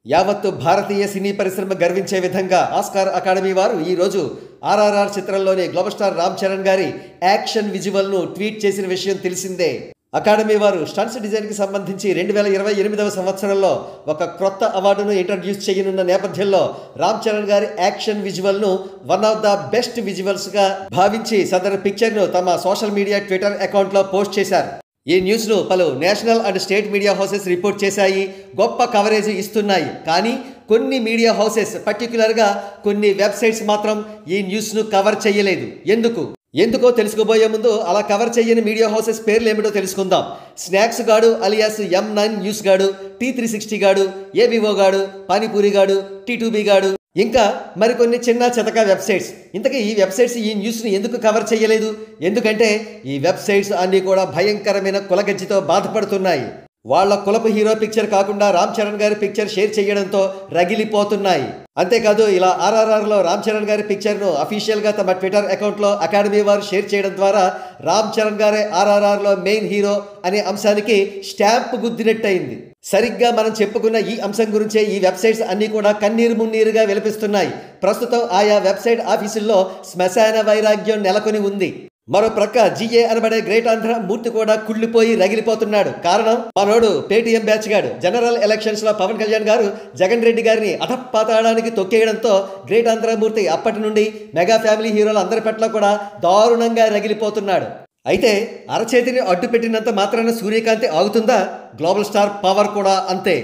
యావత్తు భారతీయ సినీ పరిశ్రమ గర్వించే విధంగా ఆస్కార్ అకాడమీ వారు ఈరోజు ఆర్ఆర్ఆర్ చిత్రంలోని గ్లోబల్ స్టార్ రామ్ చరణ్ గారి యాక్షన్ విజువల్ను ట్వీట్ చేసిన విషయం తెలిసిందే. అకాడమీ వారు స్టంట్స్ డిజైన్కి సంబంధించి 2028వ సంవత్సరంలో ఒక క్రొత్త అవార్డును ఇంట్రడ్యూస్ చేయనున్న నేపథ్యంలో రామ్ చరణ్ గారి యాక్షన్ విజువల్ను వన్ ఆఫ్ ద బెస్ట్ విజువల్స్గా భావించి సదరు పిక్చర్ను తమ సోషల్ మీడియా ట్విట్టర్ అకౌంట్లో పోస్ట్ చేశారు. ఈ న్యూస్ను పలు national and state media houses report చేశాయి, గొప్ప కవరేజ్ ఇస్తున్నాయి. కానీ కొన్ని మీడియా హౌసెస్ పర్టికులర్గా కొన్ని వెబ్సైట్స్ మాత్రం ఈ న్యూస్ను కవర్ చేయలేదు. ఎందుకో తెలుసుకోబోయే ముందు అలా కవర్ చేయని మీడియా హౌసెస్ పేర్లు ఏమిటో తెలుసుకుందాం. స్నాక్స్ గాడు అలియాస్ M9 న్యూస్ గాడు, T360 గాడు, ABO గాడు, పానీపూరి గాడు, T2B గాడు, ఇంకా మరికొన్ని చిన్న చితక వెబ్సైట్స్. ఇంతకీ ఈ వెబ్సైట్స్ ఈ న్యూస్ని ఎందుకు కవర్ చేయలేదు? ఎందుకంటే ఈ వెబ్సైట్స్ అన్నీ కూడా భయంకరమైన కులగజ్జితో బాధపడుతున్నాయి. వాళ్ళ కులపు హీరో పిక్చర్ కాకుండా రామ్ చరణ్ గారి పిక్చర్ షేర్ చేయడంతో రగిలిపోతున్నాయి. అంతేకాదు ఇలా ఆర్ఆర్ఆర్లో రామ్ చరణ్ గారి పిక్చర్ను అఫీషియల్గా తమ ట్విట్టర్ అకౌంట్లో అకాడమీ వారు షేర్ చేయడం ద్వారా రామ్ చరణ్ గారే ఆర్ఆర్ఆర్లో మెయిన్ హీరో అనే అంశానికి స్టాంప్ గుద్దినట్టయింది. సరిగ్గా మనం చెప్పుకున్న ఈ అంశం గురించే ఈ వెబ్సైట్స్ అన్నీ కూడా కన్నీరు మున్నీరుగా విలపిస్తున్నాయి. ప్రస్తుతం ఆయా వెబ్సైట్ ఆఫీసుల్లో శ్మశాన వైరాగ్యం నెలకొని ఉంది. మరో ప్రక్క GA అనబడే గ్రేట్ ఆంధ్ర మూర్తి కూడా కుళ్ళిపోయి రగిలిపోతున్నాడు. కారణం మనోడు పేటీఎం బ్యాచ్ గాడు జనరల్ ఎలక్షన్స్ లో పవన్ కళ్యాణ్ గారు జగన్ రెడ్డి గారిని అధపాతాళానికి తొక్కేయడంతో గ్రేట్ ఆంధ్ర మూర్తి అప్పటి నుండి మెగా ఫ్యామిలీ హీరోలు అందరి పట్ల కూడా దారుణంగా రగిలిపోతున్నాడు. అయితే అరచేతిని అడ్డు పెట్టినంత మాత్రాన సూర్యకాంతి ఆగుతుందా? గ్లోబల్ స్టార్ పవర్ కూడా అంతే.